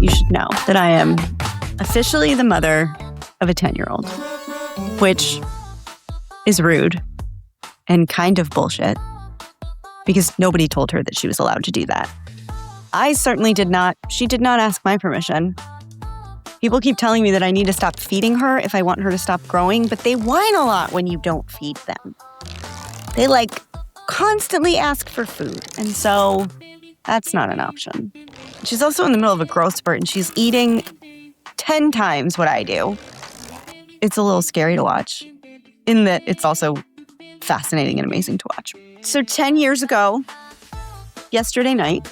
you should know that I am officially the mother of a 10-year-old, which is rude and kind of bullshit because nobody told her that she was allowed to do that. I certainly did not. She did not ask my permission. People keep telling me that I need to stop feeding her if I want her to stop growing, but they whine a lot when you don't feed them. They constantly ask for food, and so that's not an option. She's also in the middle of a growth spurt, and she's eating 10 times what I do. It's a little scary to watch, in that it's also fascinating and amazing to watch. So 10 years ago, yesterday night,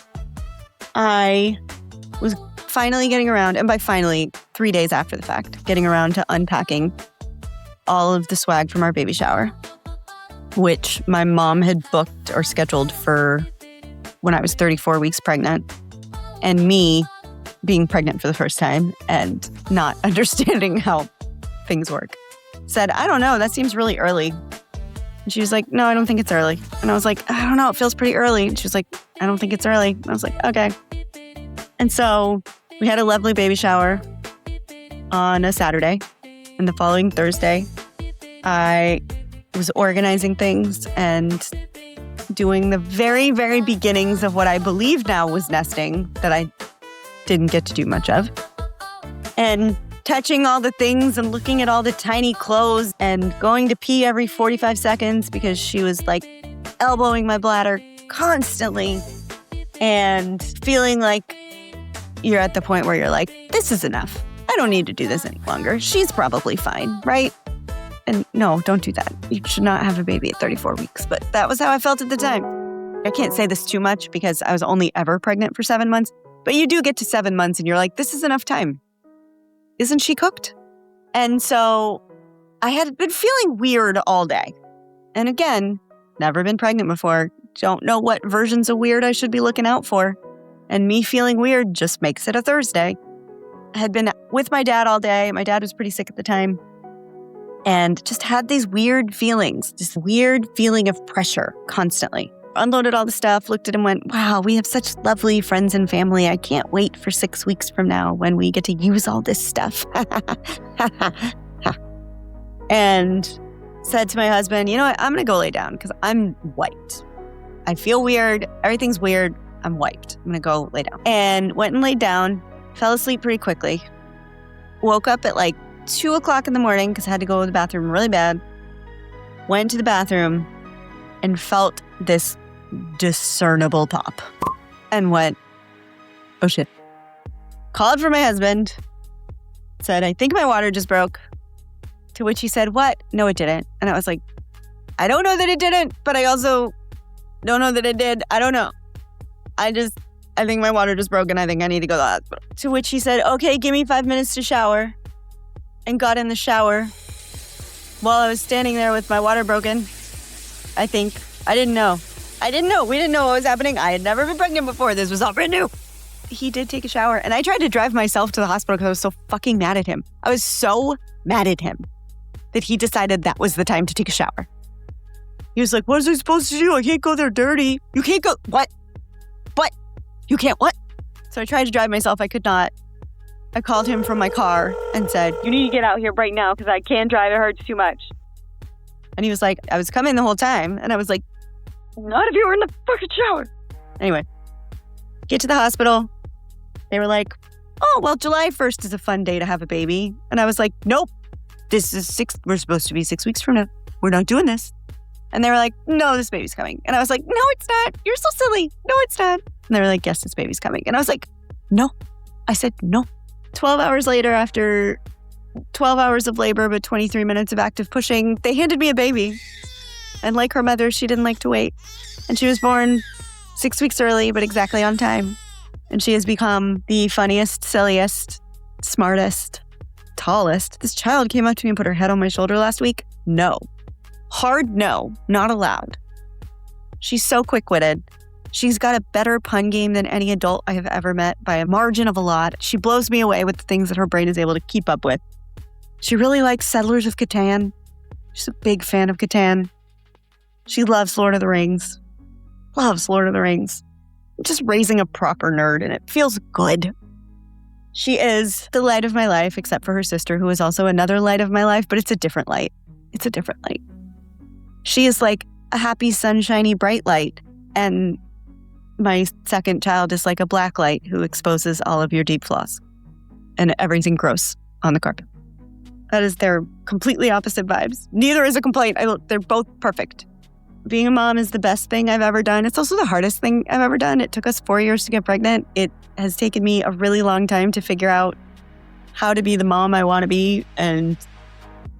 I was finally getting around, and by finally, 3 days after the fact, getting around to unpacking all of the swag from our baby shower, which my mom had booked or scheduled for when I was 34 weeks pregnant, and me being pregnant for the first time and not understanding how things work. Said, I don't know, that seems really early. And she was like, no, I don't think it's early. And I was like, I don't know, it feels pretty early. And she was like, I don't think it's early. And I was like, okay. And so we had a lovely baby shower on a Saturday. And the following Thursday, I was organizing things and doing the very, very beginnings of what I believe now was nesting that I didn't get to do much of. And touching all the things and looking at all the tiny clothes and going to pee every 45 seconds because she was elbowing my bladder constantly and feeling like you're at the point where you're like, this is enough. I don't need to do this any longer. She's probably fine, right? And no, don't do that. You should not have a baby at 34 weeks. But that was how I felt at the time. I can't say this too much because I was only ever pregnant for 7 months. But you do get to 7 months and you're like, this is enough time. Isn't she cooked? And so I had been feeling weird all day. And again, never been pregnant before. Don't know what versions of weird I should be looking out for. And me feeling weird just makes it a Thursday. I had been with my dad all day. My dad was pretty sick at the time. And just had these weird feelings, this weird feeling of pressure constantly. Unloaded all the stuff, looked at him, went, wow, we have such lovely friends and family. I can't wait for 6 weeks from now when we get to use all this stuff. And said to my husband, you know what, I'm going to go lay down because I'm wiped. I feel weird. Everything's weird. I'm wiped. I'm going to go lay down. And went and laid down, fell asleep pretty quickly. Woke up at 2 o'clock in the morning because I had to go to the bathroom really bad. Went to the bathroom and felt this discernible pop and went, oh shit. Called for my husband, said, I think my water just broke. To which he said, what? No, it didn't. And I was like, I don't know that it didn't, but I also don't know that it did. I don't know. I think my water just broke and I think I need to go to the hospital. To which he said, okay, give me 5 minutes to shower. And got in the shower while I was standing there with my water broken. I think. I didn't know. We didn't know what was happening. I had never been pregnant before. This was all brand new. He did take a shower. And I tried to drive myself to the hospital because I was so fucking mad at him. I was so mad at him that he decided that was the time to take a shower. He was like, what was I supposed to do? I can't go there dirty. You can't go. What? You can't what? So I tried to drive myself. I could not. I called him from my car and said, you need to get out here right now because I can't drive. It hurts too much. And he was like, I was coming the whole time. And I was like, not if you were in the fucking shower. Anyway, get to the hospital. They were like, oh, well, July 1st is a fun day to have a baby. And I was like, nope, we're supposed to be 6 weeks from now. We're not doing this. And they were like, no, this baby's coming. And I was like, no, it's not. You're so silly. No, it's not. And they were like, yes, this baby's coming. And I was like, no. I said, no. 12 hours later, after 12 hours of labor but 23 minutes of active pushing, they handed me a baby. And like her mother, she didn't like to wait. And she was born 6 weeks early, but exactly on time. And she has become the funniest, silliest, smartest, tallest. This child came up to me and put her head on my shoulder last week. No. Hard no. Not allowed. She's so quick-witted. She's got a better pun game than any adult I have ever met by a margin of a lot. She blows me away with the things that her brain is able to keep up with. She really likes Settlers of Catan. She's a big fan of Catan. She loves Lord of the Rings. Loves Lord of the Rings. Just raising a proper nerd, and it feels good. She is the light of my life, except for her sister, who is also another light of my life, but it's a different light. It's a different light. She is like a happy, sunshiny, bright light. And my second child is like a black light who exposes all of your deep flaws and everything gross on the carpet. They're completely opposite vibes. Neither is a complaint. They're both perfect. Being a mom is the best thing I've ever done. It's also the hardest thing I've ever done. It took us 4 years to get pregnant. It has taken me a really long time to figure out how to be the mom I want to be and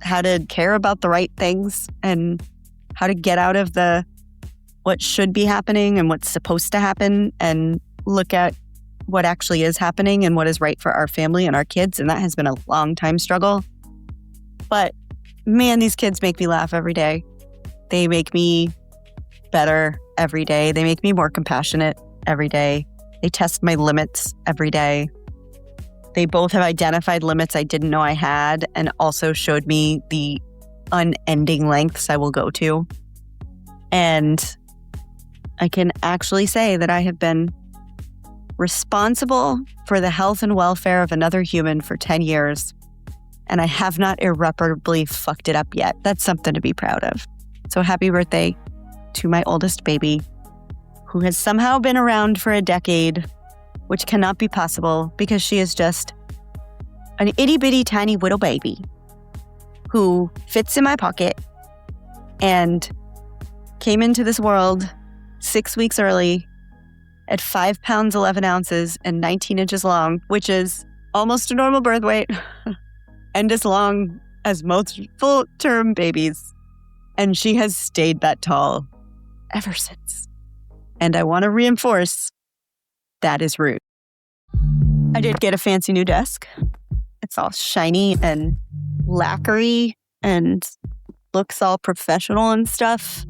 how to care about the right things and how to get out of what should be happening and what's supposed to happen and look at what actually is happening and what is right for our family and our kids. And that has been a long time struggle. But man, these kids make me laugh every day. They make me better every day. They make me more compassionate every day. They test my limits every day. They both have identified limits I didn't know I had and also showed me the unending lengths I will go to. And I can actually say that I have been responsible for the health and welfare of another human for 10 years. And I have not irreparably fucked it up yet. That's something to be proud of. So happy birthday to my oldest baby, who has somehow been around for a decade, which cannot be possible because she is just an itty-bitty tiny little baby who fits in my pocket and came into this world 6 weeks early at 5 pounds, 11 ounces and 19 inches long, which is almost a normal birth weight and as long as most full-term babies. And she has stayed that tall ever since. And I want to reinforce that is rude. I did get a fancy new desk. It's all shiny and lacquery and looks all professional and stuff.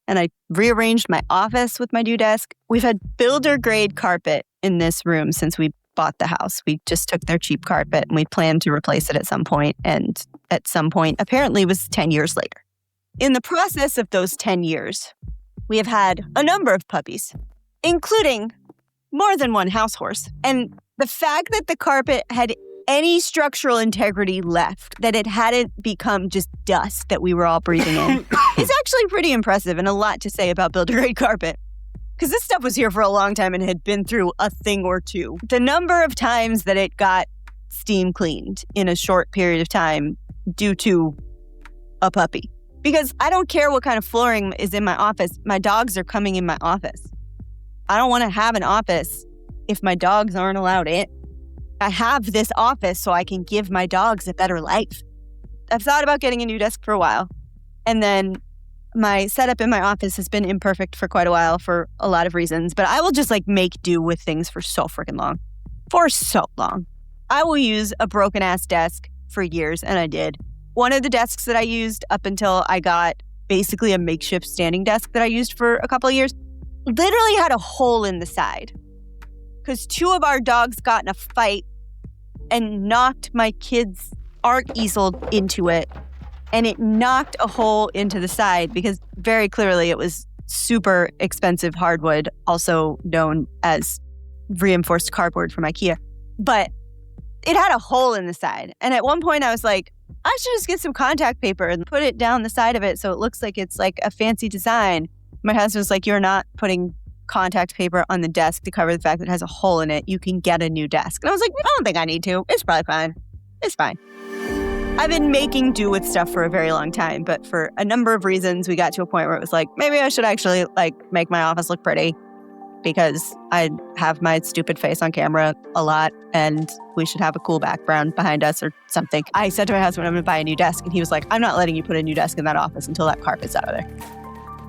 And I rearranged my office with my new desk. We've had builder grade carpet in this room since we bought the house. We just took their cheap carpet and we planned to replace it at some point. And at some point, apparently it was 10 years later. In the process of those 10 years, we have had a number of puppies, including more than one house horse. And the fact that the carpet had any structural integrity left, that it hadn't become just dust that we were all breathing in, is actually pretty impressive and a lot to say about builder grade carpet. Because this stuff was here for a long time and had been through a thing or two. The number of times that it got steam cleaned in a short period of time due to a puppy. Because I don't care what kind of flooring is in my office. My dogs are coming in my office. I don't want to have an office if my dogs aren't allowed in. I have this office so I can give my dogs a better life. I've thought about getting a new desk for a while. And then my setup in my office has been imperfect for quite a while for a lot of reasons. But I will just make do with things for so freaking long. For so long. I will use a broken ass desk for years, and I did. One of the desks that I used up until I got basically a makeshift standing desk that I used for a couple of years literally had a hole in the side because 2 of our dogs got in a fight and knocked my kids' art easel into it, and it knocked a hole into the side because very clearly it was super expensive hardwood, also known as reinforced cardboard from IKEA. But it had a hole in the side. And at one point I was like, I should just get some contact paper and put it down the side of it so it looks like it's like a fancy design. My husband was like, you're not putting contact paper on the desk to cover the fact that it has a hole in it. You can get a new desk. And I was like, I don't think I need to. It's probably fine. It's fine. I've been making do with stuff for a very long time, but for a number of reasons, we got to a point where it was like, maybe I should actually make my office look pretty because I have my stupid face on camera a lot and we should have a cool background behind us or something. I said to my husband, I'm going to buy a new desk. And he was like, I'm not letting you put a new desk in that office until that carpet's out of there.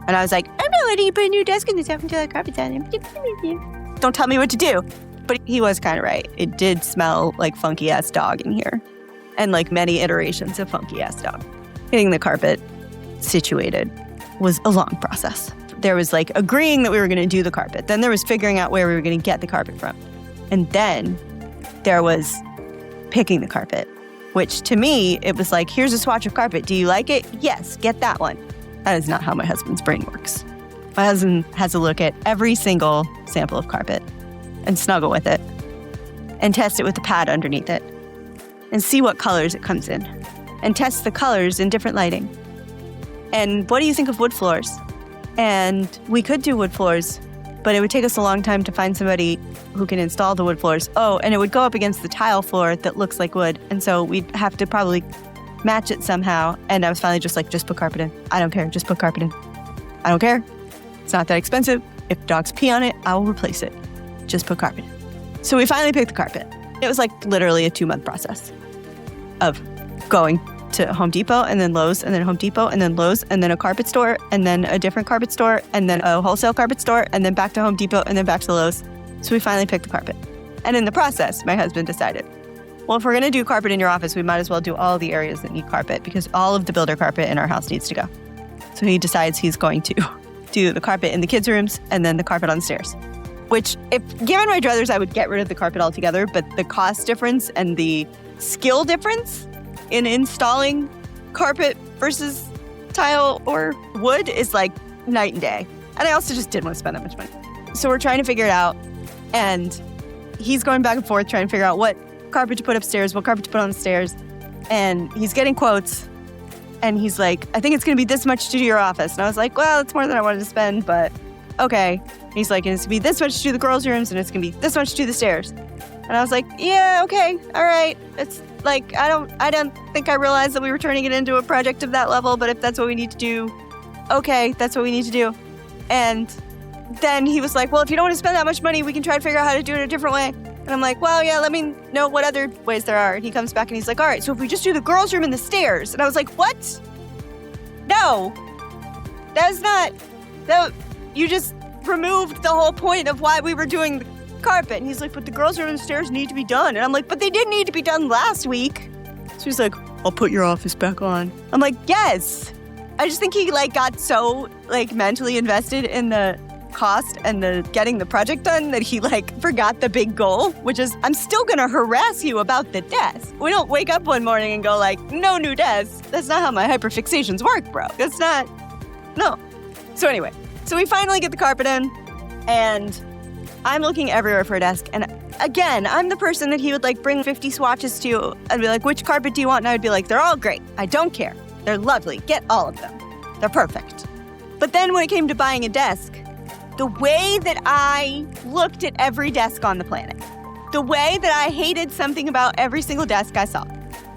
And I was like, I'm not letting you put a new desk in this office until that carpet's out of there. Don't tell me what to do. But he was kind of right. It did smell like funky ass dog in here. And like many iterations of funky ass dog. Getting the carpet situated was a long process. There was agreeing that we were going to do the carpet. Then there was figuring out where we were going to get the carpet from. And then there was picking the carpet, which to me, it was like, here's a swatch of carpet. Do you like it? Yes, get that one. That is not how my husband's brain works. My husband has to look at every single sample of carpet and snuggle with it and test it with the pad underneath it and see what colors it comes in and test the colors in different lighting. And what do you think of wood floors? And we could do wood floors, but it would take us a long time to find somebody who can install the wood floors. Oh, and it would go up against the tile floor that looks like wood. And so we'd have to probably match it somehow. And I was finally just like, just put carpet in. I don't care. Just put carpet in. I don't care. It's not that expensive. If dogs pee on it, I will replace it. Just put carpet in. So we finally picked the carpet. It was like literally a 2-month process of going to Home Depot and then Lowe's and then Home Depot and then Lowe's and then a carpet store and then a different carpet store and then a wholesale carpet store and then back to Home Depot and then back to Lowe's. So we finally picked the carpet. And in the process, my husband decided, well, if we're going to do carpet in your office, we might as well do all the areas that need carpet because all of the builder carpet in our house needs to go. So he decides he's going to do the carpet in the kids' rooms and then the carpet on the stairs. Which, if given my druthers, I would get rid of the carpet altogether, but the cost difference and the skill difference in installing carpet versus tile or wood is like night and day. And I also just didn't want to spend that much money. So we're trying to figure it out. And he's going back and forth trying to figure out what carpet to put upstairs, what carpet to put on the stairs. And he's getting quotes. And he's like, I think it's going to be this much to do your office. And I was like, well, it's more than I wanted to spend, but okay. And he's like, and it's going to be this much to do the girls' rooms, and it's going to be this much to do the stairs. And I was like, yeah, okay, all right. It's like, I don't think I realized that we were turning it into a project of that level, but if that's what we need to do, okay, that's what we need to do. And then he was like, well, if you don't want to spend that much money, we can try to figure out how to do it a different way. And I'm like, well, yeah, let me know what other ways there are. And he comes back and he's like, all right, so if we just do the girls' room and the stairs. And I was like, what? No, that's not, that, you just removed the whole point of why we were doing the carpet. And he's like, but the girls' room and the stairs need to be done. And I'm like, but they didn't need to be done last week. So he's like, I'll put your office back on. I'm like, yes. I just think he got so mentally invested in the cost and the getting the project done that he forgot the big goal, which is I'm still gonna harass you about the desk. We don't wake up one morning and go no new desk. That's not how my hyperfixations work, bro. That's not, no. So anyway, so we finally get the carpet in and I'm looking everywhere for a desk. And again, I'm the person that he would bring 50 swatches to and be like, which carpet do you want? And I would be like, they're all great. I don't care. They're lovely. Get all of them. They're perfect. But then when it came to buying a desk, the way that I looked at every desk on the planet, the way that I hated something about every single desk I saw,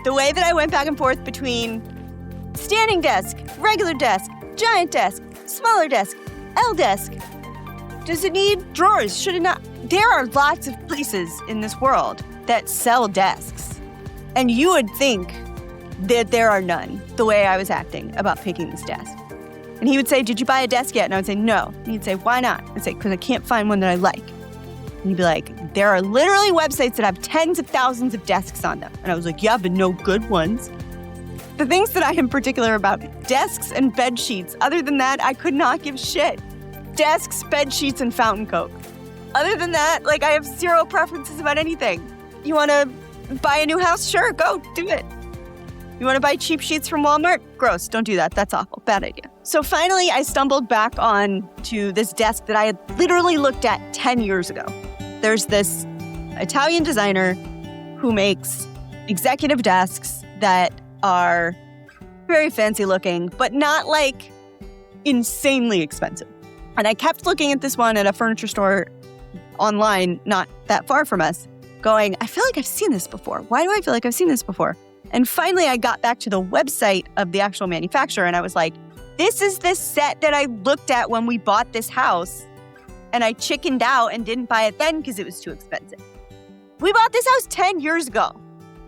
the way that I went back and forth between standing desk, regular desk, giant desk, smaller desk, L desk. Does it need drawers? Should it not? There are lots of places in this world that sell desks. And you would think that there are none, the way I was acting about picking this desk. And he would say, did you buy a desk yet? And I would say, no. And he'd say, why not? I'd say, because I can't find one that I like. And he'd be like, there are literally websites that have tens of thousands of desks on them. And I was like, yeah, but no good ones. The things that I am particular about, desks and bed sheets. Other than that, I could not give shit. Desks, bed sheets, and fountain coke. Other than that, I have zero preferences about anything. You want to buy a new house? Sure, go, do it. You want to buy cheap sheets from Walmart? Gross, don't do that. That's awful. Bad idea. So finally, I stumbled back on to this desk that I had literally looked at 10 years ago. There's this Italian designer who makes executive desks that are very fancy looking, but not insanely expensive. And I kept looking at this one at a furniture store online, not that far from us, going, I feel like I've seen this before. Why do I feel like I've seen this before? And finally, I got back to the website of the actual manufacturer and I was like, this is the set that I looked at when we bought this house. And I chickened out and didn't buy it then because it was too expensive. We bought this house 10 years ago.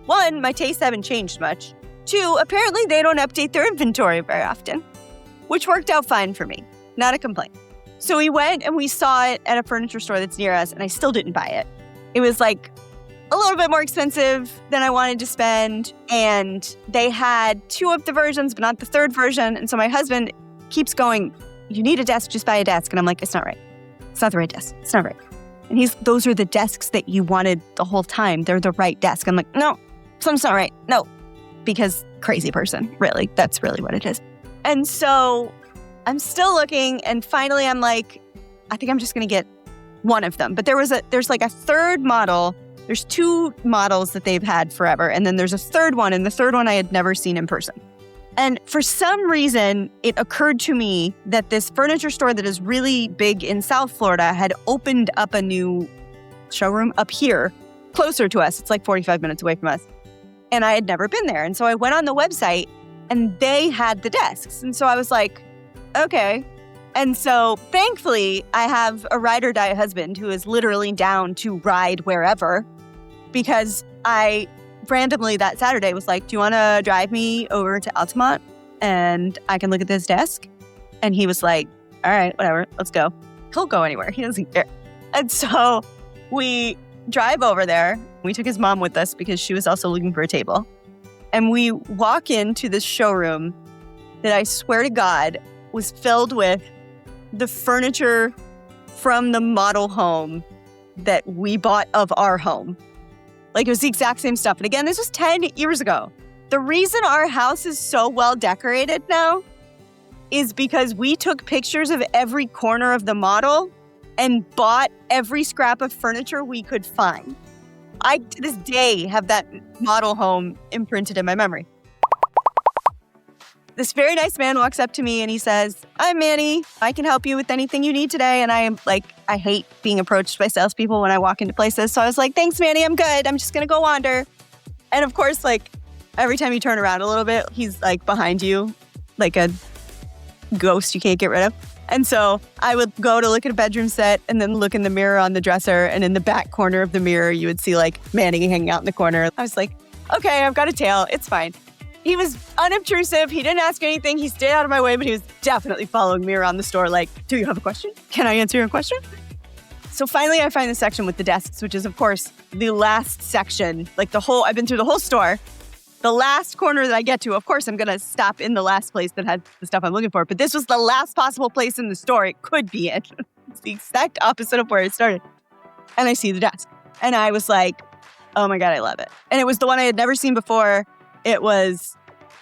1, my tastes haven't changed much. 2, apparently they don't update their inventory very often, which worked out fine for me. Not a complaint. So we went and we saw it at a furniture store that's near us and I still didn't buy it. It was a little bit more expensive than I wanted to spend. And they had 2 of the versions, but not the 3rd version. And so my husband keeps going, you need a desk, just buy a desk. And I'm like, it's not right. It's not the right desk. It's not right. And those are the desks that you wanted the whole time. They're the right desk. I'm like, no, something's not right. No, because crazy person, really. That's really what it is. And so I'm still looking. And finally I'm like, I think I'm just going to get one of them. But there's a 3rd model. There's 2 models that they've had forever. And then there's a third one. And the third one I had never seen in person. And for some reason, it occurred to me that this furniture store that is really big in South Florida had opened up a new showroom up here, closer to us. It's like 45 minutes away from us. And I had never been there. And so I went on the website and they had the desks. And so I was like, okay. And so thankfully, I have a ride or die husband who is literally down to ride wherever, because I randomly that Saturday was like, do you want to drive me over to Altamont and I can look at this desk? And he was like, all right, whatever, let's go. He'll go anywhere. He doesn't care. And so we drive over there. We took his mom with us because she was also looking for a table. And we walk into this showroom that I swear to God was filled with the furniture from the model home that we bought of our home. Like, it was the exact same stuff. And again, this was 10 years ago. The reason our house is so well decorated now is because we took pictures of every corner of the model and bought every scrap of furniture we could find. I, to this day, have that model home imprinted in my memory. This very nice man walks up to me and he says, I'm Manny. I can help you with anything you need today. And I am like, I hate being approached by salespeople when I walk into places. So I was like, thanks, Manny. I'm good. I'm just going to go wander. And of course, like every time you turn around a little bit, he's like behind you, like a ghost you can't get rid of. And so I would go to look at a bedroom set and then look in the mirror on the dresser. And in the back corner of the mirror, you would see like Manny hanging out in the corner. I was like, okay, I've got a tail. It's fine. He was unobtrusive. He didn't ask anything. He stayed out of my way, but he was definitely following me around the store like, do you have a question? Can I answer your question? So finally, I find the section with the desks, which is, of course, the last section. Like I've been through the whole store. The last corner that I get to, of course, I'm going to stop in the last place that had the stuff I'm looking for. But this was the last possible place in the store it could be in. It's the exact opposite of where it started. And I see the desk. And I was like, oh my God, I love it. And it was the one I had never seen before. It was,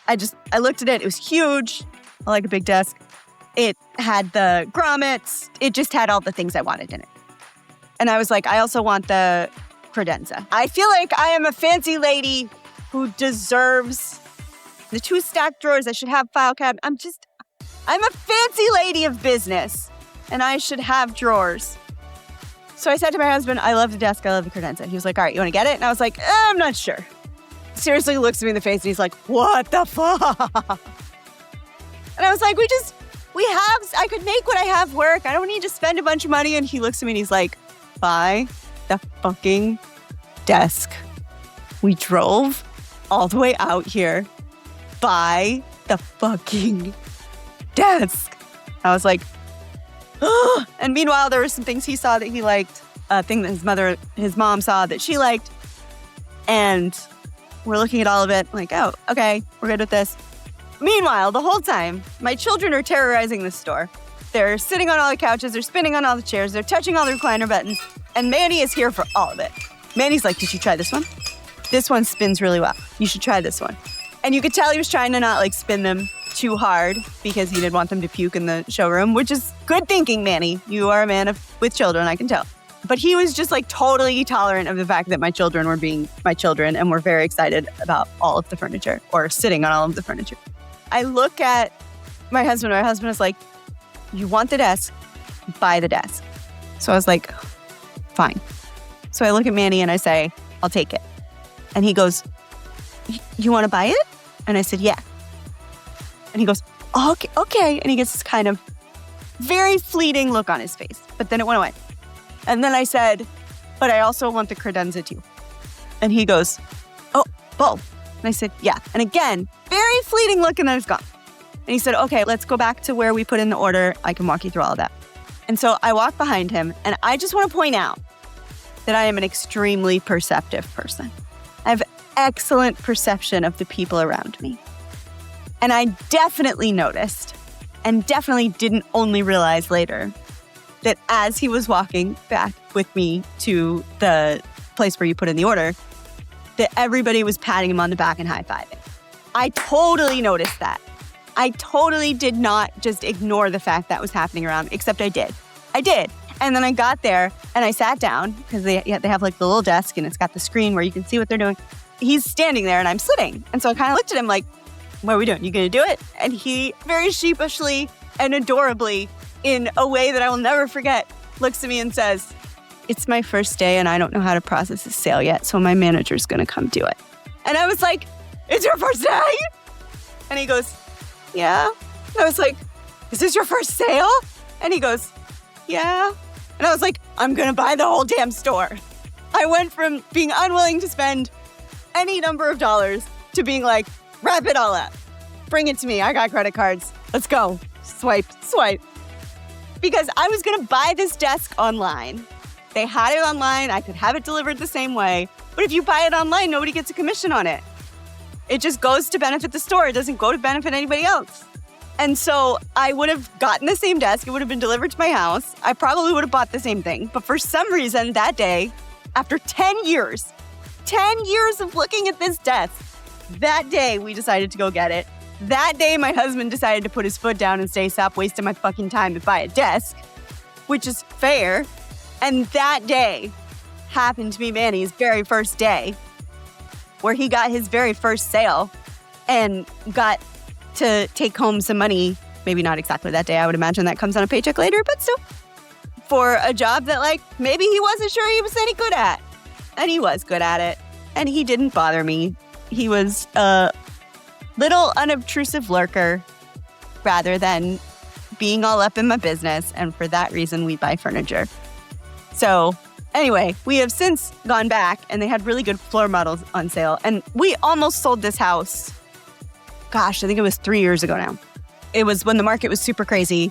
I looked at it. It was huge. I like a big desk. It had the grommets. It just had all the things I wanted in it. And I was like, I also want the credenza. I feel like I am a fancy lady who deserves the 2 stacked drawers. I should have file cabinet. I'm a fancy lady of business and I should have drawers. So I said to my husband, I love the desk. I love the credenza. He was like, all right, you want to get it? And I was like, I'm not sure. Seriously looks me in the face and he's like, what the fuck? And I was like, I could make what I have work. I don't need to spend a bunch of money. And he looks at me and he's like, buy the fucking desk. We drove all the way out here. Buy the fucking desk. I was like, oh. And meanwhile, there were some things he saw that he liked, a thing that his mom saw that she liked. And we're looking at all of it like, oh, okay, we're good with this. Meanwhile, the whole time, my children are terrorizing this store. They're sitting on all the couches. They're spinning on all the chairs. They're touching all the recliner buttons. And Manny is here for all of it. Manny's like, did you try this one? This one spins really well. You should try this one. And you could tell he was trying to not like spin them too hard because he didn't want them to puke in the showroom, which is good thinking, Manny. You are a man with children, I can tell. But he was just like totally tolerant of the fact that my children were being my children and were very excited about all of the furniture or sitting on all of the furniture. I look at my husband. My husband is like, you want the desk, buy the desk. So I was like, fine. So I look at Manny and I say, I'll take it. And he goes, you want to buy it? And I said, yeah. And he goes, okay. And he gets this kind of very fleeting look on his face. But then it went away. And then I said, but I also want the credenza too. And he goes, oh, both. And I said, yeah. And again, very fleeting look, and then it's gone. And he said, okay, let's go back to where we put in the order. I can walk you through all of that. And so I walk behind him, and I just want to point out that I am an extremely perceptive person. I have excellent perception of the people around me. And I definitely noticed, and definitely didn't only realize later, that as he was walking back with me to the place where you put in the order, that everybody was patting him on the back and high-fiving. I totally noticed that. I totally did not just ignore the fact that was happening around me, except I did. And then I got there and I sat down because they have like the little desk and it's got the screen where you can see what they're doing. He's standing there and I'm sitting. And so I kind of looked at him like, what are we doing? You going to do it? And he very sheepishly and adorably, in a way that I will never forget, looks at me and says, it's my first day and I don't know how to process a sale yet, so my manager's going to come do it. And I was like, it's your first day? And he goes, yeah. I was like, is this your first sale? And he goes, yeah. And I was like, I'm going to buy the whole damn store. I went from being unwilling to spend any number of dollars to being like, wrap it all up. Bring it to me. I got credit cards. Let's go. Swipe. Because I was going to buy this desk online. They had it online. I could have it delivered the same way. But if you buy it online, nobody gets a commission on it. It just goes to benefit the store. It doesn't go to benefit anybody else. And so I would have gotten the same desk. It would have been delivered to my house. I probably would have bought the same thing. But for some reason that day, after 10 years of looking at this desk, that day we decided to go get it. That day my husband decided to put his foot down and say, stop wasting my fucking time to buy a desk, which is fair. And that day happened to be Manny's very first day, where he got his very first sale and got to take home some money. Maybe not exactly that day. I would imagine that comes on a paycheck later, but still, for a job that like maybe he wasn't sure he was any good at. And he was good at it. And he didn't bother me. He was a little unobtrusive lurker rather than being all up in my business. And for that reason, we buy furniture. So anyway, we have since gone back and they had really good floor models on sale. And we almost sold this house. Gosh, I think it was 3 years ago now. It was when the market was super crazy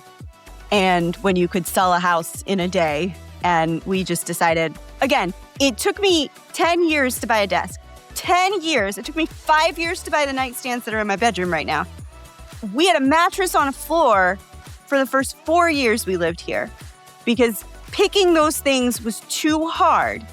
and when you could sell a house in a day. And we just decided, again, it took me 10 years to buy a desk. 10 years. It took me 5 years to buy the nightstands that are in my bedroom right now. We had a mattress on a floor for the first 4 years we lived here because picking those things was too hard.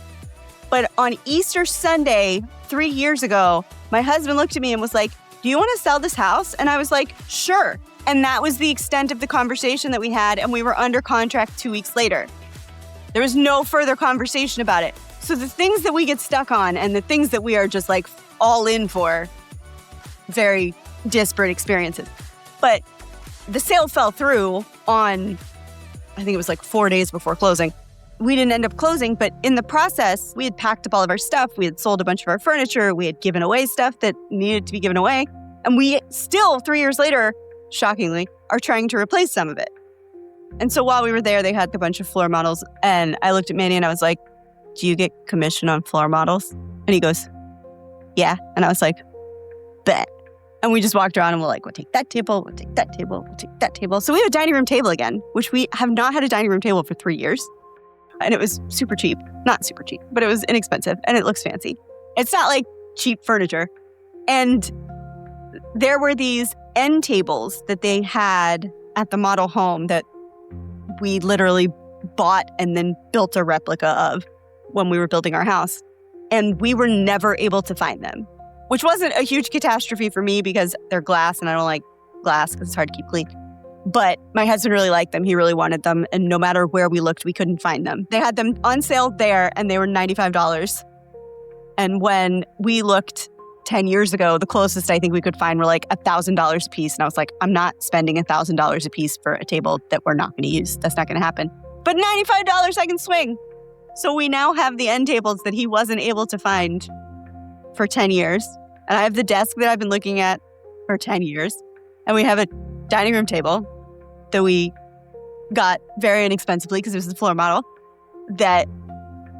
But on Easter Sunday, 3 years ago, my husband looked at me and was like, do you want to sell this house? And I was like, sure. And that was the extent of the conversation that we had. And we were under contract 2 weeks later. There was no further conversation about it. So the things that we get stuck on and the things that we are just like all in for, very disparate experiences. But the sale fell through on, I think it was like 4 days before closing. We didn't end up closing, but in the process, we had packed up all of our stuff. We had sold a bunch of our furniture. We had given away stuff that needed to be given away. And we still, 3 years later, shockingly, are trying to replace some of it. And so while we were there, they had a bunch of floor models. And I looked at Manny and I was like, do you get commission on floor models? And he goes, yeah. And I was like, bet. And we just walked around and we're like, we'll take that table, we'll take that table, we'll take that table. So we have a dining room table again, which we have not had a dining room table for 3 years. And it was super cheap. Not super cheap, but it was inexpensive and it looks fancy. It's not like cheap furniture. And there were these end tables that they had at the model home that we literally bought and then built a replica of when we were building our house. And we were never able to find them, which wasn't a huge catastrophe for me because they're glass and I don't like glass because it's hard to keep clean. But my husband really liked them. He really wanted them. And no matter where we looked, we couldn't find them. They had them on sale there and they were $95. And when we looked 10 years ago, the closest I think we could find were like $1,000 a piece. And I was like, I'm not spending $1,000 a piece for a table that we're not going to use. That's not going to happen. But $95 I can swing. So we now have the end tables that he wasn't able to find for 10 years. And I have the desk that I've been looking at for 10 years. And we have a dining room table that we got very inexpensively because it was the floor model that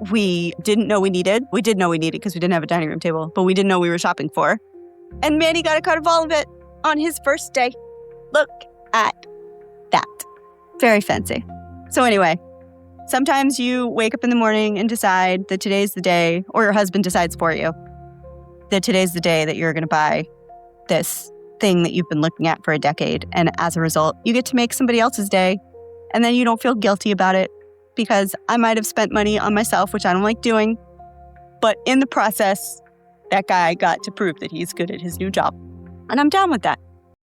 we didn't know we needed. We did know we needed because we didn't have a dining room table, but we didn't know we were shopping for. And Manny got a cut of all of it on his first day. Look at that. Very fancy. So anyway, sometimes you wake up in the morning and decide that today's the day, or your husband decides for you, that today's the day that you're going to buy this thing that you've been looking at for a decade. And as a result, you get to make somebody else's day. And then you don't feel guilty about it because I might have spent money on myself, which I don't like doing. But in the process, that guy got to prove that he's good at his new job. And I'm down with that.